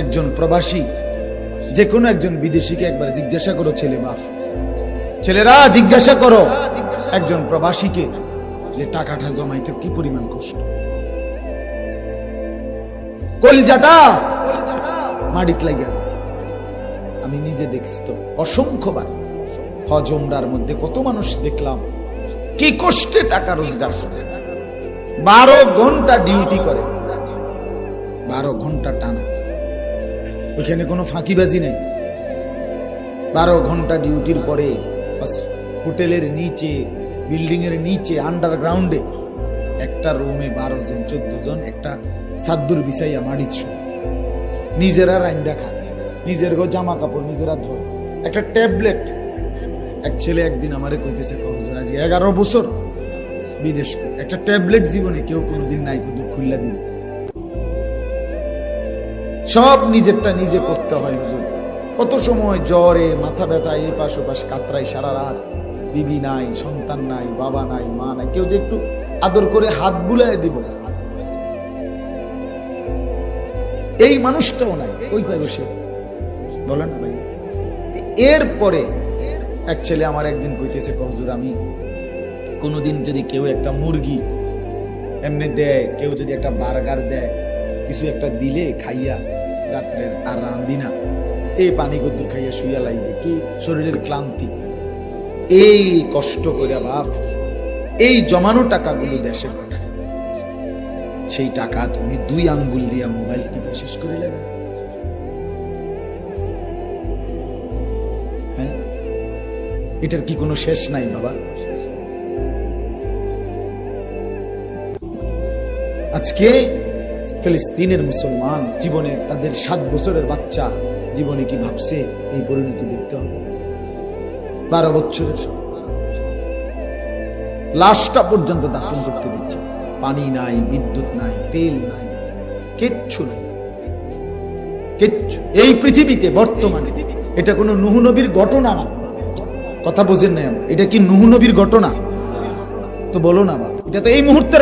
একজন প্রবাসী, যে কোনো একজন বিদেশিকে একবার জিজ্ঞাসা করো, ছেলেরা জিজ্ঞাসা করো একজন প্রবাসীকে যে টাকাটা জমাইতে কি পরিমাণ কষ্ট, কলজাটা মাটিতে লাগিয়া। আমি নিজে দেখছি তো অসংখ্যবার হজ উমরার মধ্যে কত মানুষ দেখলাম কি কষ্টে টাকা রোজগার করে, 12 ঘন্টা ডিউটি করে, 12 ঘন্টা টানা, ওইখানে কোনো ফাঁকিবাজি নেই। 12 ঘন্টা ডিউটির পরে হোটেলের নিচে, বিল্ডিং এর নিচে, আন্ডারগ্রাউন্ডে একটা রুমে 12 জন 14 জন একটা সাদ্দুর বিছাইয়া মাটির শোয়, নিজেরা রাইন্দা খায়, নিজের গো জামা কাপড় নিজেরা ধোয়, একটা ট্যাবলেট। এক ছেলে একদিন আমারে কইতেছে, হুজুর আজ 11 বছর বিদেশ, একটা ট্যাবলেট জীবনে কেউ কোনোদিন নাই, কিন্তু খুললা দিন সব নিজেরটা নিজে করতে হয় হুজুর। কত সময় জ্বরে, মাথা ব্যথা, এই পাশ ওপাশ কাতরাই সারা রাত, বিবি নাই, সন্তান নাই, বাবা নাই, মা নাই, কেউ যে একটু আদর করে হাত বুলায় দিব না, এই মানুষটাও নাই। ওই পাই বসে বলেন না ভাই। এরপরে এক ছেলে আমার একদিন কইতেছে, হুজুর আমি কোনোদিন যদি কেউ একটা মুরগি এমনি দেয়, কেউ যদি একটা বার্গার দেয়, কিছু একটা দিলে খাইয়া রাত্রের আর রান্ধি না, এই পানি কদ্দুর খাইয়া শুইয়া লাই, যে কি শরীরের ক্লান্তি, এই কষ্ট করে বাপ এই জমানো টাকাগুলো দেশে পাঠায়, সেই টাকা তুমি 2 আঙ্গুল দিয়া মোবাইল টিপে শেষ করে নেবে। হ্যাঁ, এটার কি কোনো শেষ নাই বাবা? আজকে ফিলিস্তিনের মুসলমান জীবনে, তাদের 7 বছরের বাচ্চা জীবনে কি ভাবছে এই পরিণতি দেখতে হবে? 12 বছরের লাশটা পর্যন্ত দাফন করতে দিচ্ছে, পানি নাই, বিদ্যুৎ নাই, তেল নাই, কিচ্ছু নাই, কিচ্ছু। এই পৃথিবীতে বর্তমানে এটা কোনো নূহ নবীর ঘটনা না, কথা বোঝেন না, এটা কি নূহ নবীর ঘটনা? তো বলো না বাবা, এটা তো এই মুহূর্তের